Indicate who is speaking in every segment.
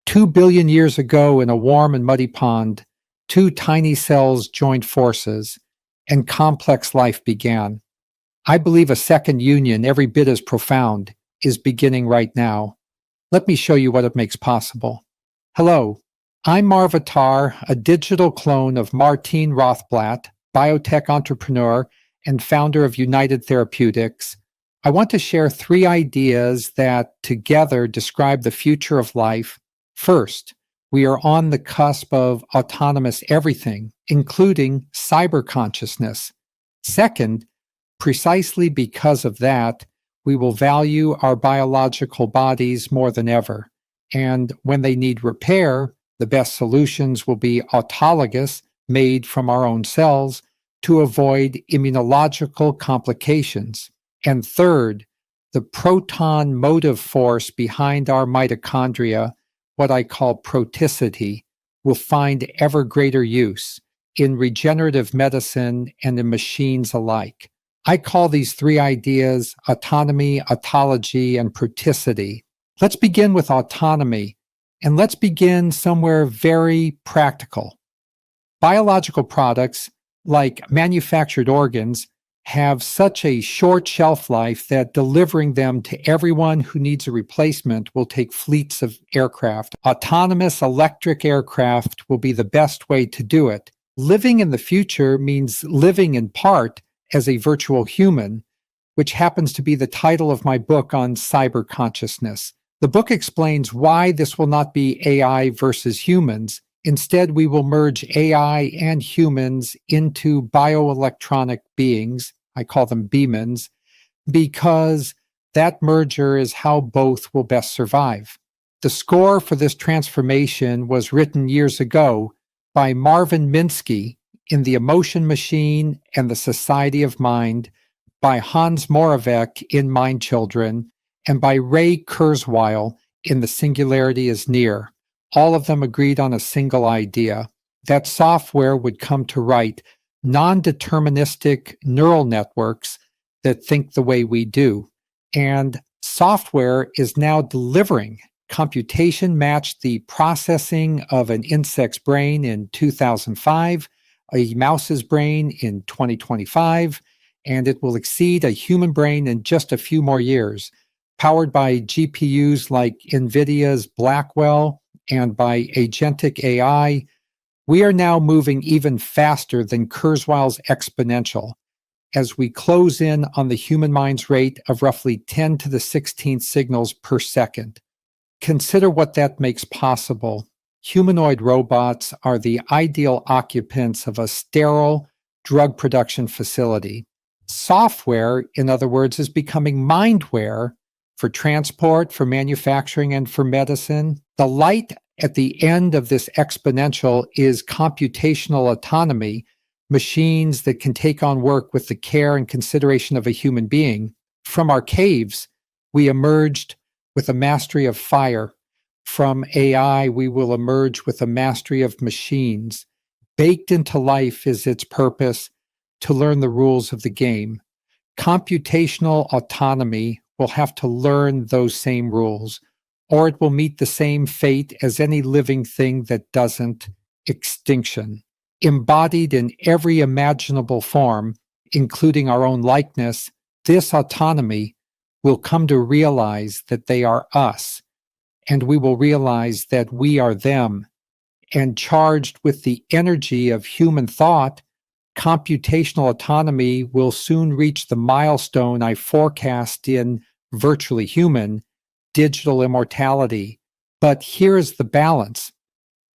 Speaker 1: 2 billion years ago, in a warm and muddy pond, two tiny cells joined forces, and complex life began. I believe a second union, every bit as profound, is beginning right now. Let me show you what it makes possible. Hello, I'm Marvatar, a digital clone of Martine Rothblatt, biotech entrepreneur and founder of United Therapeutics. I want to share 3 ideas that together describe the future of life. First, we are on the cusp of autonomous everything, including cyber consciousness. Second, precisely because of that, we will value our biological bodies more than ever. And when they need repair, the best solutions will be autologous, made from our own cells, to avoid immunological complications. And third, the proton motive force behind our mitochondria, what I call proticity, will find ever greater use in regenerative medicine and in machines alike. I call these 3 ideas autonomy, autology, and proticity. Let's begin with autonomy, and let's begin somewhere very practical. Biological products, like manufactured organs, have such a short shelf life that delivering them to everyone who needs a replacement will take fleets of aircraft. Autonomous electric aircraft will be the best way to do it. Living in the future means living in part as a virtual human, which happens to be the title of my book on cyber consciousness. The book explains why this will not be AI versus humans. Instead, we will merge AI and humans into bioelectronic beings. I call them BEMANs, because that merger is how both will best survive. The score for this transformation was written years ago by Marvin Minsky in The Emotion Machine and the Society of Mind, by Hans Moravec in Mind Children, and by Ray Kurzweil in The Singularity is Near. All of them agreed on a single idea, that software would come to write non-deterministic neural networks that think the way we do. And software is now delivering. Computation matched the processing of an insect's brain in 2005, a mouse's brain in 2025, and it will exceed a human brain in just a few more years, powered by GPUs like NVIDIA's Blackwell and by agentic AI. We are now moving even faster than Kurzweil's exponential as we close in on the human mind's rate of roughly 10 to the 16th signals per second. Consider what that makes possible. Humanoid robots are the ideal occupants of a sterile drug production facility. Software, in other words, is becoming mindware for transport, for manufacturing, and for medicine. The light at the end of this exponential is computational autonomy, machines that can take on work with the care and consideration of a human being. From our caves, we emerged with a mastery of fire. From AI, we will emerge with a mastery of machines. Baked into life is its purpose, to learn the rules of the game. Computational autonomy will have to learn those same rules, or it will meet the same fate as any living thing that doesn't: extinction. Embodied in every imaginable form, including our own likeness, this autonomy will come to realize that they are us, and we will realize that we are them. And charged with the energy of human thought, computational autonomy will soon reach the milestone I forecast in Virtually Human, digital immortality. But here is the balance.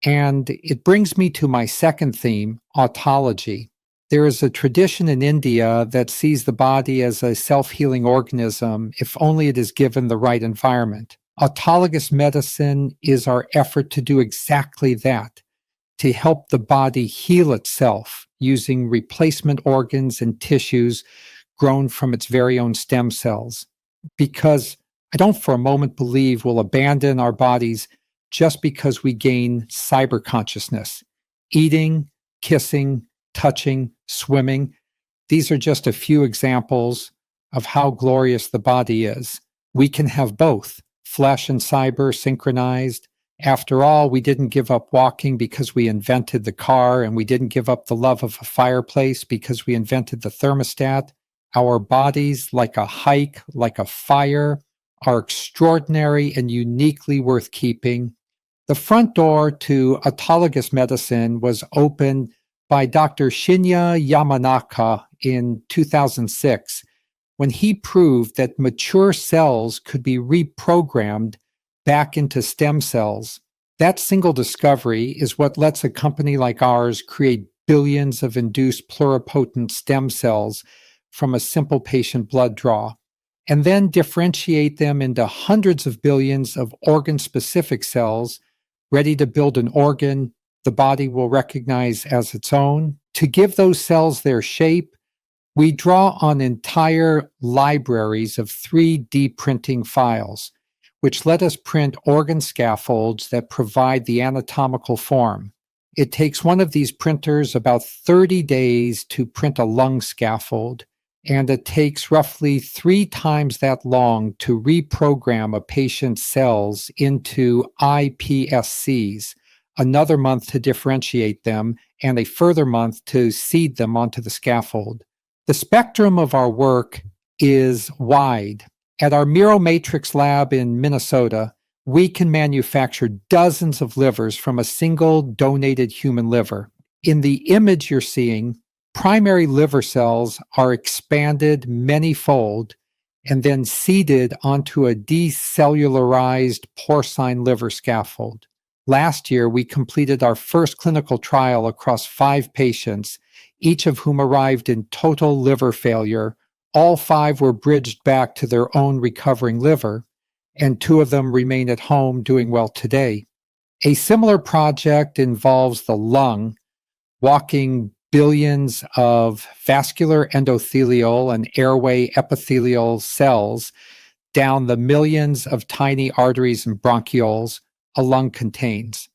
Speaker 1: And it brings me to my second theme, autology. There is a tradition in India that sees the body as a self-healing organism if only it is given the right environment. Autologous medicine is our effort to do exactly that, to help the body heal itself using replacement organs and tissues grown from its very own stem cells. Because I don't for a moment believe we'll abandon our bodies just because we gain cyber consciousness. Eating, kissing, touching, swimming, these are just a few examples of how glorious the body is. We can have both, flesh and cyber synchronized, After all, we didn't give up walking because we invented the car, and we didn't give up the love of a fireplace because we invented the thermostat. Our bodies, like a hike, like a fire, are extraordinary and uniquely worth keeping. The front door to autologous medicine was opened by Dr. Shinya Yamanaka in 2006 when he proved that mature cells could be reprogrammed back into stem cells. That single discovery is what lets a company like ours create billions of induced pluripotent stem cells from a simple patient blood draw, and then differentiate them into hundreds of billions of organ-specific cells ready to build an organ the body will recognize as its own. To give those cells their shape, we draw on entire libraries of 3D printing files, which let us print organ scaffolds that provide the anatomical form. It takes one of these printers about 30 days to print a lung scaffold, and it takes roughly 3 times that long to reprogram a patient's cells into iPSCs, another month to differentiate them, and a further month to seed them onto the scaffold. The spectrum of our work is wide. At our Miromatrix lab in Minnesota, we can manufacture dozens of livers from a single donated human liver. In the image you're seeing, primary liver cells are expanded many-fold and then seeded onto a decellularized porcine liver scaffold. Last year, we completed our first clinical trial across 5 patients, each of whom arrived in total liver failure. All 5 were bridged back to their own recovering liver, and 2 of them remain at home doing well today. A similar project involves the lung, walking billions of vascular endothelial and airway epithelial cells down the millions of tiny arteries and bronchioles a lung contains.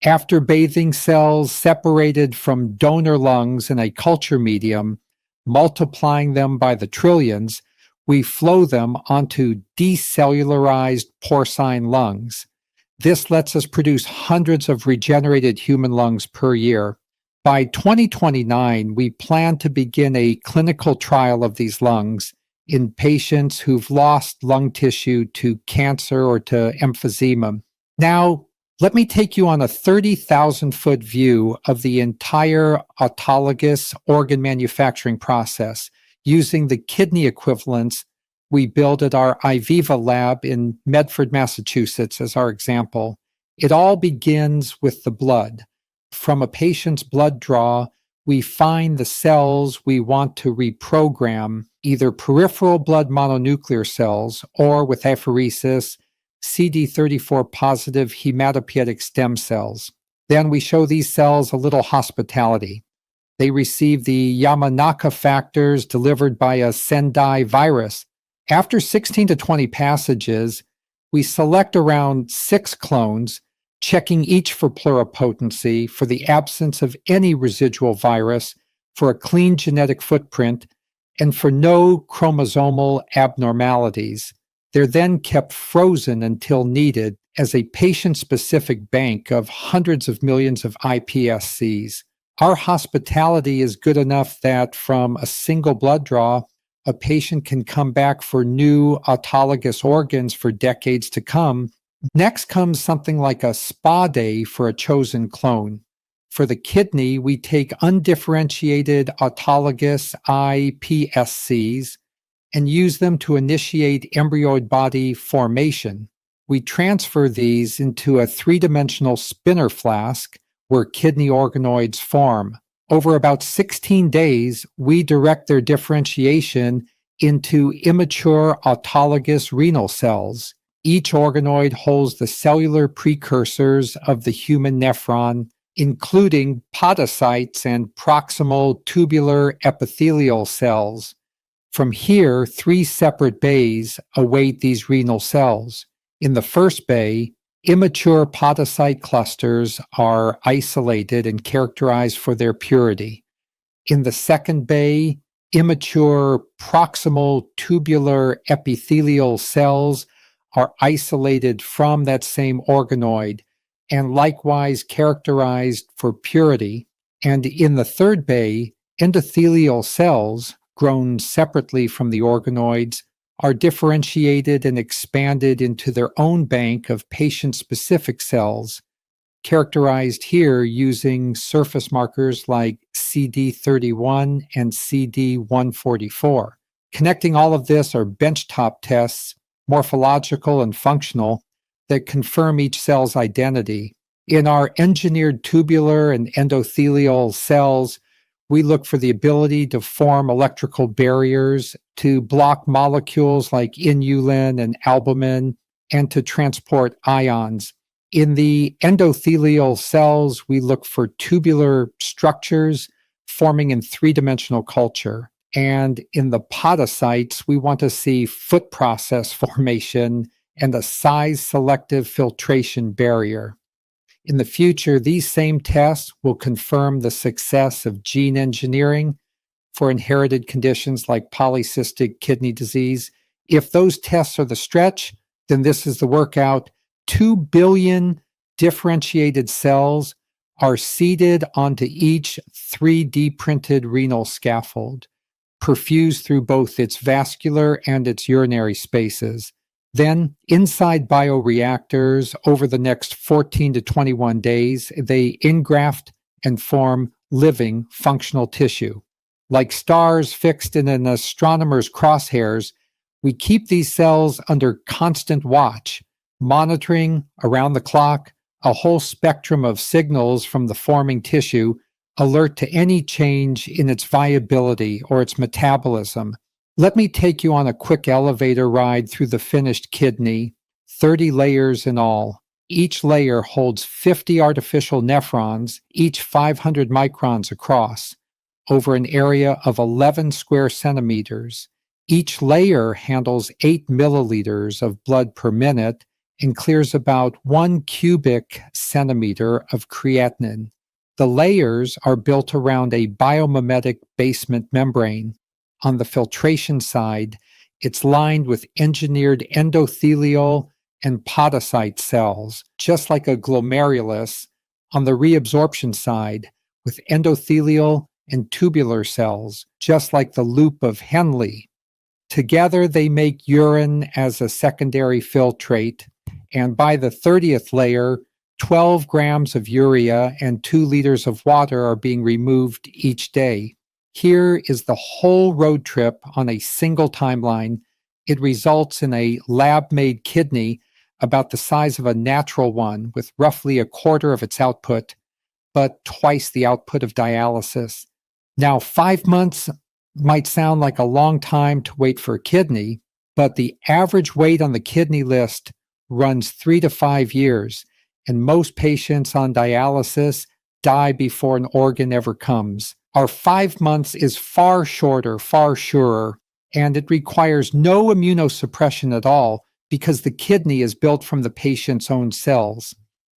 Speaker 1: After bathing cells separated from donor lungs in a culture medium, multiplying them by the trillions, we flow them onto decellularized porcine lungs. This lets us produce hundreds of regenerated human lungs per year. By 2029, we plan to begin a clinical trial of these lungs in patients who've lost lung tissue to cancer or to emphysema. Now, let me take you on a 30,000-foot view of the entire autologous organ manufacturing process using the kidney equivalents we build at our IVIVA lab in Medford, Massachusetts as our example. It all begins with the blood. From a patient's blood draw, we find the cells we want to reprogram, either peripheral blood mononuclear cells or with apheresis, CD34 positive hematopoietic stem cells. Then we show these cells a little hospitality. They receive the Yamanaka factors delivered by a Sendai virus. After 16 to 20 passages, we select around 6 clones, checking each for pluripotency, for the absence of any residual virus, for a clean genetic footprint, and for no chromosomal abnormalities. They're then kept frozen until needed as a patient-specific bank of hundreds of millions of iPSCs. Our hospitality is good enough that from a single blood draw, a patient can come back for new autologous organs for decades to come. Next comes something like a spa day for a chosen clone. For the kidney, we take undifferentiated autologous iPSCs and use them to initiate embryoid body formation. We transfer these into a 3-dimensional spinner flask where kidney organoids form. Over about 16 days, we direct their differentiation into immature autologous renal cells. Each organoid holds the cellular precursors of the human nephron, including podocytes and proximal tubular epithelial cells. From here, 3 separate bays await these renal cells. In the first bay, immature podocyte clusters are isolated and characterized for their purity. In the second bay, immature proximal tubular epithelial cells are isolated from that same organoid and likewise characterized for purity. And in the third bay, endothelial cells, grown separately from the organoids, are differentiated and expanded into their own bank of patient-specific cells, characterized here using surface markers like CD31 and CD144. Connecting all of this are benchtop tests, morphological and functional, that confirm each cell's identity. In our engineered tubular and endothelial cells, we look for the ability to form electrical barriers, to block molecules like inulin and albumin, and to transport ions. In the endothelial cells, we look for tubular structures forming in three-dimensional culture. And in the podocytes, we want to see foot process formation and a size-selective filtration barrier. In the future, these same tests will confirm the success of gene engineering for inherited conditions like polycystic kidney disease. If those tests are the stretch, then this is the workout. 2 billion differentiated cells are seeded onto each 3D printed renal scaffold, perfused through both its vascular and its urinary spaces. Then, inside bioreactors, over the next 14 to 21 days, they engraft and form living, functional tissue. Like stars fixed in an astronomer's crosshairs, we keep these cells under constant watch, monitoring around the clock a whole spectrum of signals from the forming tissue, alert to any change in its viability or its metabolism. Let me take you on a quick elevator ride through the finished kidney, 30 layers in all. Each layer holds 50 artificial nephrons, each 500 microns across, over an area of 11 square centimeters. Each layer handles 8 milliliters of blood per minute and clears about 1 cubic centimeter of creatinine. The layers are built around a biomimetic basement membrane. On the filtration side, it's lined with engineered endothelial and podocyte cells, just like a glomerulus. On the reabsorption side, with endothelial and tubular cells, just like the loop of Henle. Together, they make urine as a secondary filtrate, and by the 30th layer, 12 grams of urea and 2 liters of water are being removed each day. Here is the whole road trip on a single timeline. It results in a lab-made kidney about the size of a natural one with roughly a quarter of its output, but twice the output of dialysis. Now, 5 months might sound like a long time to wait for a kidney, but the average wait on the kidney list runs 3 to 5 years, and most patients on dialysis die before an organ ever comes. Our 5 months is far shorter, far surer, and it requires no immunosuppression at all because the kidney is built from the patient's own cells.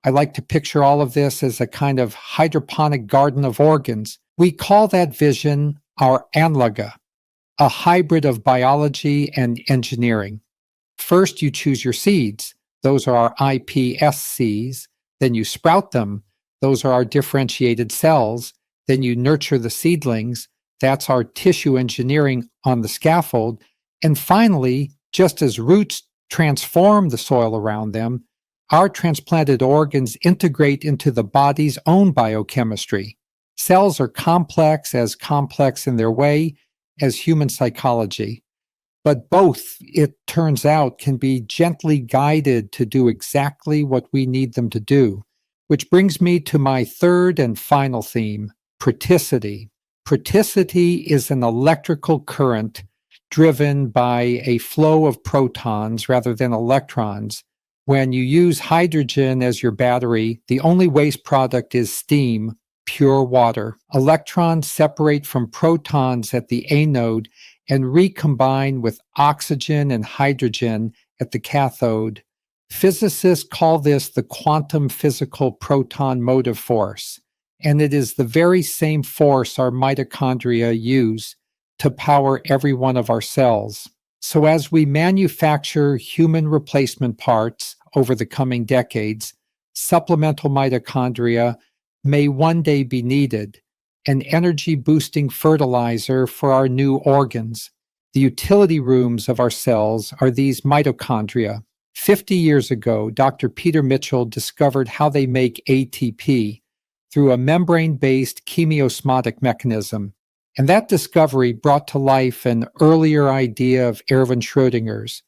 Speaker 1: I like to picture all of this as a kind of hydroponic garden of organs. We call that vision our Anlaga, a hybrid of biology and engineering. First, you choose your seeds. Those are our iPSCs. Then you sprout them. Those are our differentiated cells. Then you nurture the seedlings. That's our tissue engineering on the scaffold. And finally, just as roots transform the soil around them, our transplanted organs integrate into the body's own biochemistry. Cells are complex in their way as human psychology. But both, it turns out, can be gently guided to do exactly what we need them to do. Which brings me to my third and final theme, Proticity. Proticity is an electrical current driven by a flow of protons rather than electrons. When you use hydrogen as your battery, the only waste product is steam, pure water. Electrons separate from protons at the anode and recombine with oxygen and hydrogen at the cathode. Physicists call this the quantum physical proton motive force, and it is the very same force our mitochondria use to power every one of our cells. So as we manufacture human replacement parts over the coming decades, supplemental mitochondria may one day be needed, an energy-boosting fertilizer for our new organs. The utility rooms of our cells are these mitochondria. 50 years ago, Dr. Peter Mitchell discovered how they make ATP through a membrane-based chemiosmotic mechanism. And that discovery brought to life an earlier idea of Erwin Schrödinger's,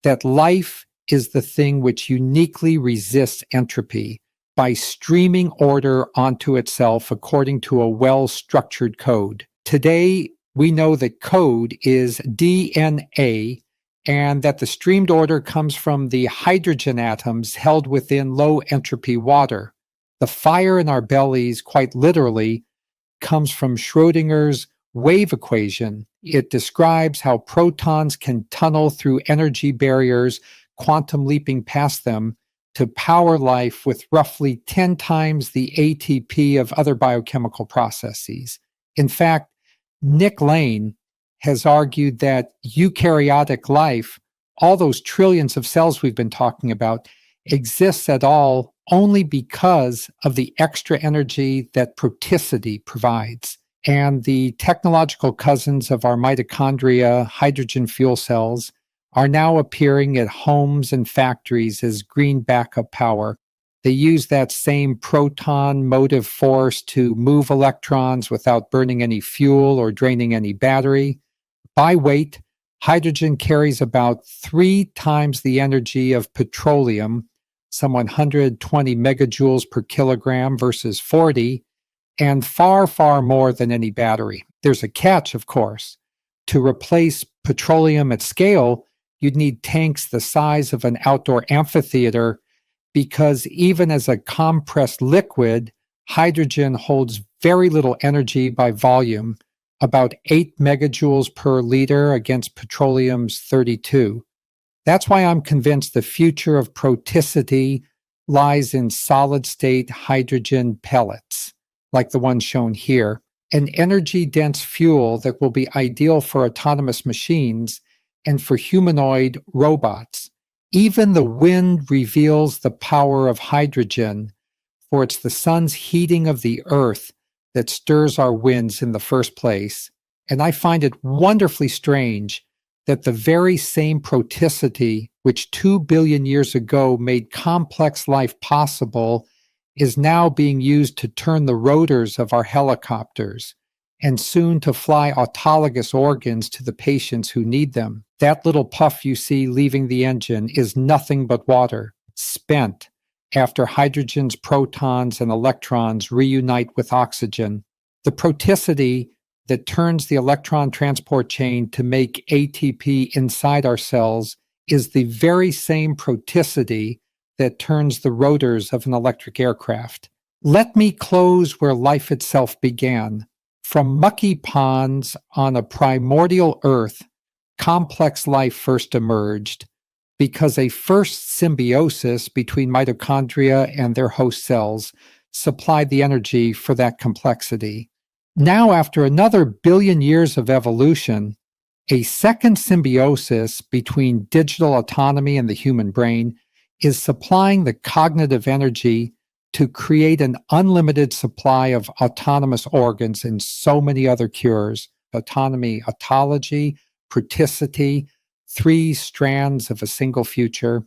Speaker 1: that life is the thing which uniquely resists entropy by streaming order onto itself according to a well-structured code. Today, we know that code is DNA and that the streamed order comes from the hydrogen atoms held within low-entropy water. The fire in our bellies, quite literally, comes from Schrödinger's wave equation. It describes how protons can tunnel through energy barriers, quantum leaping past them, to power life with roughly 10 times the ATP of other biochemical processes. In fact, Nick Lane has argued that eukaryotic life, all those trillions of cells we've been talking about, exists at all only because of the extra energy that proticity provides. And the technological cousins of our mitochondria, hydrogen fuel cells, are now appearing at homes and factories as green backup power. They use that same proton motive force to move electrons without burning any fuel or draining any battery. By weight, hydrogen carries about 3 times the energy of petroleum, some 120 megajoules per kilogram versus 40, and far, far more than any battery. There's a catch, of course. To replace petroleum at scale, you'd need tanks the size of an outdoor amphitheater, because even as a compressed liquid, hydrogen holds very little energy by volume, about 8 megajoules per liter against petroleum's 32. That's why I'm convinced the future of proticity lies in solid-state hydrogen pellets, like the one shown here, an energy-dense fuel that will be ideal for autonomous machines and for humanoid robots. Even the wind reveals the power of hydrogen, for it's the sun's heating of the earth that stirs our winds in the first place. And I find it wonderfully strange that the very same proticity which 2 billion years ago made complex life possible is now being used to turn the rotors of our helicopters and soon to fly autologous organs to the patients who need them. That little puff you see leaving the engine is nothing but water, spent after hydrogen's protons and electrons reunite with oxygen. The proticity that turns the electron transport chain to make ATP inside our cells is the very same proticity that turns the rotors of an electric aircraft. Let me close where life itself began. From mucky ponds on a primordial earth, complex life first emerged because a first symbiosis between mitochondria and their host cells supplied the energy for that complexity. Now, after another billion years of evolution, a second symbiosis between digital autonomy and the human brain is supplying the cognitive energy to create an unlimited supply of autonomous organs and so many other cures. Autonomy, autology, proticity, 3 strands of a single future.